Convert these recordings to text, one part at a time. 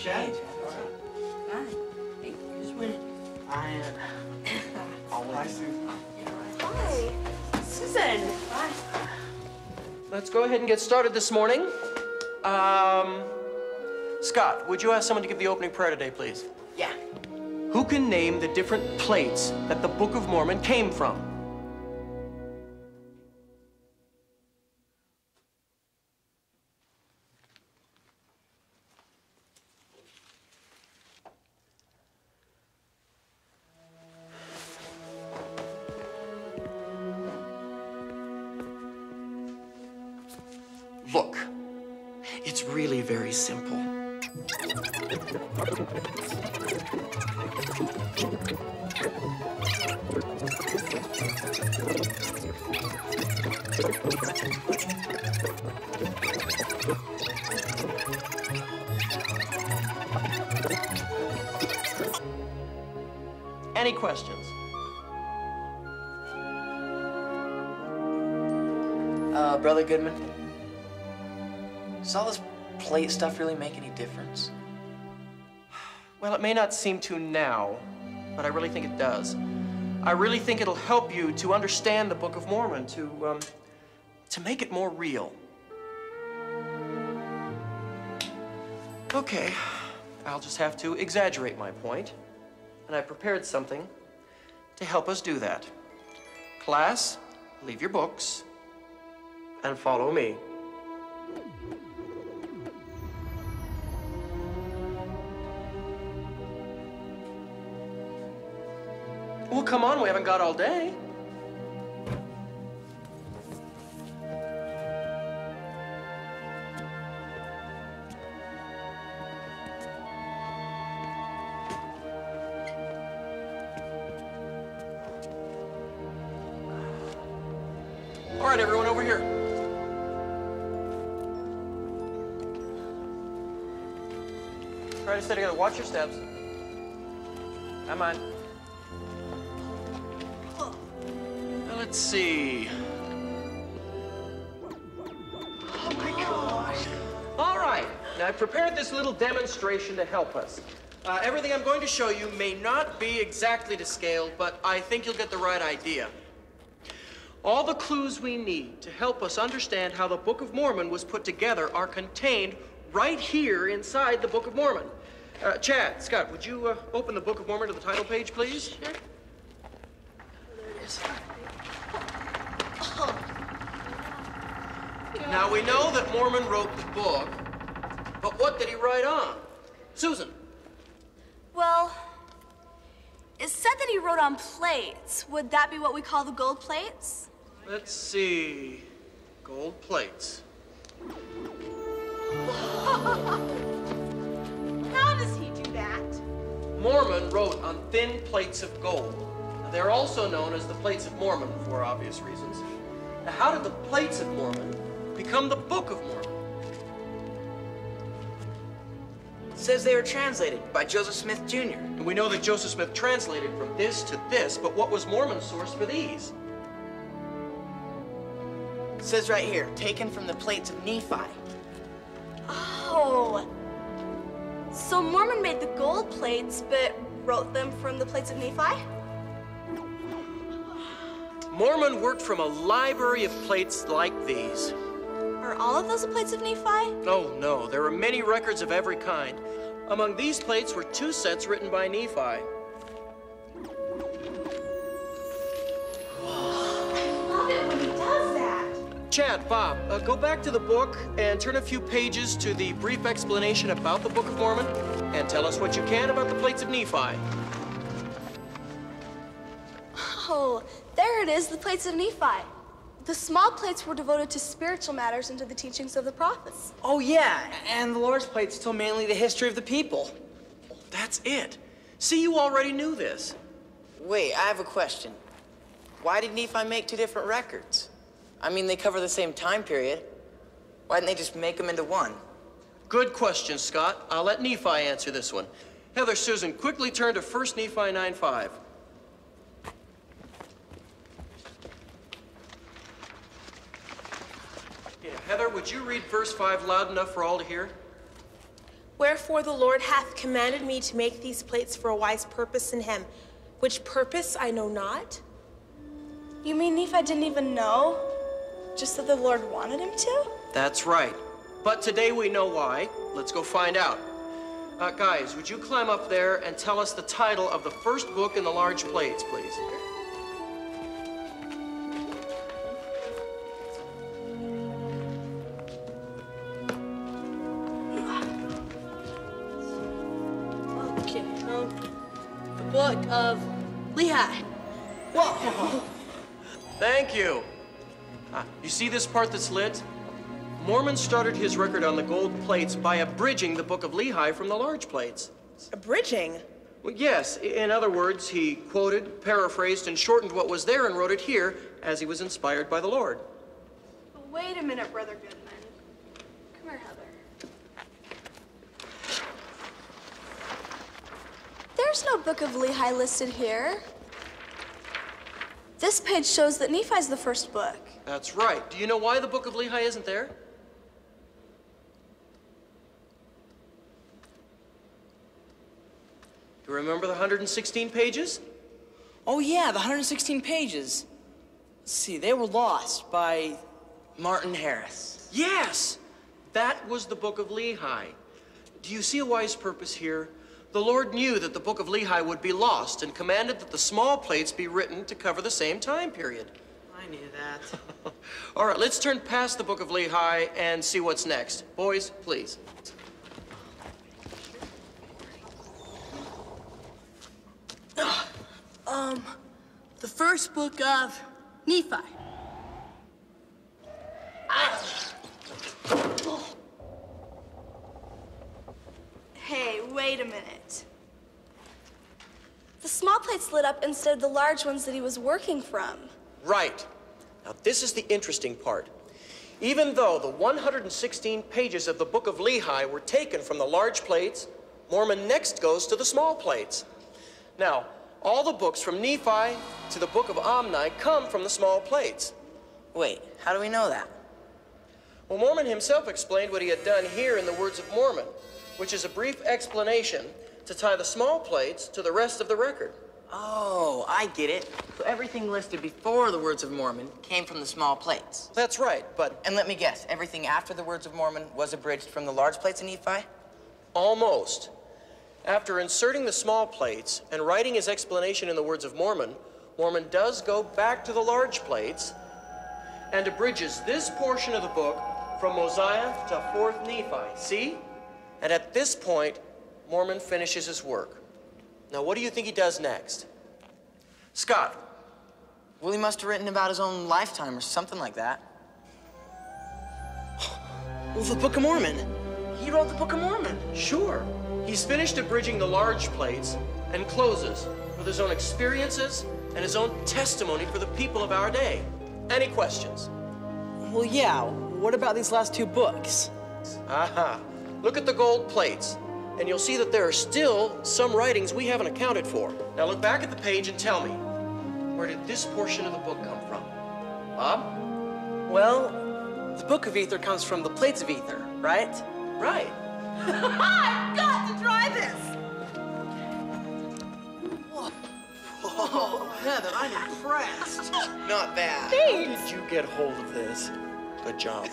Chad. Hi. Hey, just went. I Hi, Susan. Hi. Susan. Hi. Let's go ahead and get started this morning. Scott, would you ask someone to give the opening prayer today, please? Yeah. Who can name the different plates that the Book of Mormon came from? Look, it's really very simple. Any questions? Brother Goodman, does all this plate stuff really make any difference? Well, it may not seem to now, but I really think it does. I really think it'll help you to understand the Book of Mormon, to make it more real. Okay, I'll just have to exaggerate my point, and I prepared something to help us do that. Class, leave your books and follow me. Well, come on, we haven't got all day. All right, everyone, over here. Try to stay together. Watch your steps. Come on. Let's see. Oh my gosh. All right. Now, I've prepared this little demonstration to help us. Everything I'm going to show you may not be exactly to scale, but I think you'll get the right idea. All the clues we need to help us understand how the Book of Mormon was put together are contained right here inside the Book of Mormon. Chad, Scott, would you open the Book of Mormon to the title page, please? Sure. There it is. Now, we know that Mormon wrote the book, but what did he write on? Susan. Well, it said that he wrote on plates. Would that be what we call the gold plates? Let's see. Gold plates. How does he do that? Mormon wrote on thin plates of gold. Now, they're also known as the plates of Mormon for obvious reasons. Now, how did the plates of Mormon become the Book of Mormon? It says they were translated by Joseph Smith, Jr. And we know that Joseph Smith translated from this to this, but what was Mormon's source for these? It says right here, taken from the plates of Nephi. Oh. So Mormon made the gold plates, but wrote them from the plates of Nephi? Mormon worked from a library of plates like these. Are all of those the plates of Nephi? Oh, no. There are many records of every kind. Among these plates were 2 sets written by Nephi. I love it when he does that. Chad, Bob, go back to the book and turn a few pages to the brief explanation about the Book of Mormon and tell us what you can about the plates of Nephi. Oh, there it is, the plates of Nephi. The small plates were devoted to spiritual matters and to the teachings of the prophets. Oh, yeah, and the Lord's plates tell mainly the history of the people. That's it. See, you already knew this. Wait, I have a question. Why did Nephi make 2 different records? I mean, they cover the same time period. Why didn't they just make them into one? Good question, Scott. I'll let Nephi answer this one. Heather, Susan, quickly turn to 1 Nephi 9:5. Yeah, Heather, would you read verse 5 loud enough for all to hear? Wherefore the Lord hath commanded me to make these plates for a wise purpose in him, which purpose I know not. You mean Nephi didn't even know? Just that the Lord wanted him to? That's right. But today we know why. Let's go find out. Guys, would you climb up there and tell us the title of the first book in the large plates, please? Okay, the Book of Lehi. Whoa! Thank you. You see this part that's lit? Mormon started his record on the gold plates by abridging the Book of Lehi from the large plates. Abridging? Well, yes. In other words, he quoted, paraphrased, and shortened what was there and wrote it here as he was inspired by the Lord. Wait a minute, Brother Goodman. Come here, Heather. There's no Book of Lehi listed here. This page shows that Nephi's the first book. That's right. Do you know why the Book of Lehi isn't there? You remember the 116 pages? Oh yeah, the 116 pages. Let's see, they were lost by Martin Harris. Yes! That was the Book of Lehi. Do you see a wise purpose here? The Lord knew that the Book of Lehi would be lost and commanded that the small plates be written to cover the same time period. I knew that. All right, let's turn past the Book of Lehi and see what's next. Boys, please. The first book of Nephi. Hey, wait a minute. The small plates lit up instead of the large ones that he was working from. Right. Now, this is the interesting part. Even though the 116 pages of the Book of Lehi were taken from the large plates, Mormon next goes to the small plates. Now, all the books from Nephi to the Book of Omni come from the small plates. Wait, how do we know that? Well, Mormon himself explained what he had done here in the Words of Mormon, which is a brief explanation to tie the small plates to the rest of the record. Oh, I get it. So everything listed before the Words of Mormon came from the small plates. That's right, but... And let me guess, everything after the Words of Mormon was abridged from the large plates in Nephi? Almost. After inserting the small plates and writing his explanation in the Words of Mormon, Mormon does go back to the large plates and abridges this portion of the book from Mosiah to 4th Nephi. See? And at this point, Mormon finishes his work. Now, what do you think he does next? Scott. Well, he must have written about his own lifetime or something like that. Well, the Book of Mormon. He wrote the Book of Mormon. Sure. He's finished abridging the large plates and closes with his own experiences and his own testimony for the people of our day. Any questions? Well, yeah. What about these last two books? Aha. Look at the gold plates, and you'll see that there are still some writings we haven't accounted for. Now look back at the page and tell me, where did this portion of the book come from? Bob? Well, the Book of Ether comes from the plates of ether, right? Right. I've got to try this! Oh, Heather, I'm impressed. Not bad. How did you get hold of this? Good job.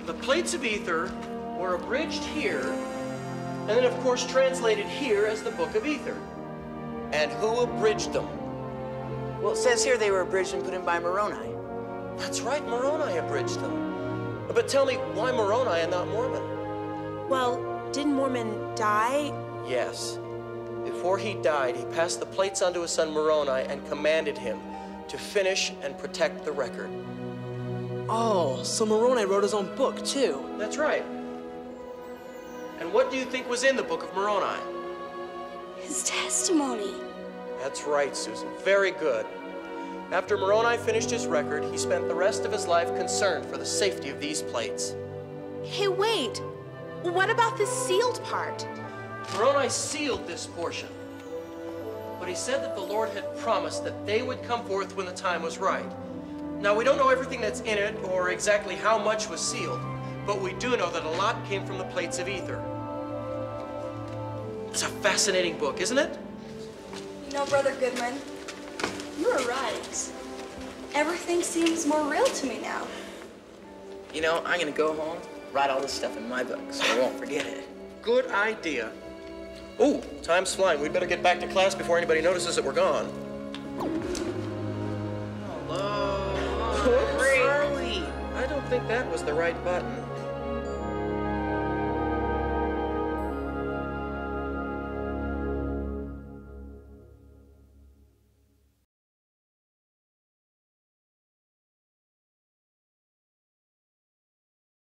The plates of ether were abridged here, and then, of course, translated here as the Book of Ether. And who abridged them? Well, it says here they were abridged and put in by Moroni. That's right, Moroni abridged them. But tell me, why Moroni and not Mormon? Well, didn't Mormon die? Yes. Before he died, he passed the plates on to his son Moroni and commanded him to finish and protect the record. Oh, so Moroni wrote his own book, too. That's right. And what do you think was in the Book of Moroni? His testimony. That's right, Susan. Very good. After Moroni finished his record, he spent the rest of his life concerned for the safety of these plates. Hey, wait. What about the sealed part? Moroni sealed this portion, but he said that the Lord had promised that they would come forth when the time was right. Now, we don't know everything that's in it or exactly how much was sealed, but we do know that a lot came from the plates of ether. It's a fascinating book, isn't it? You know, Brother Goodman, you were right. Everything seems more real to me now. You know, I'm gonna go home, write all this stuff in my book so I won't forget it. Good idea. Oh, time's flying. We'd better get back to class before anybody notices that we're gone. Hello. Sorry. I don't think that was the right button.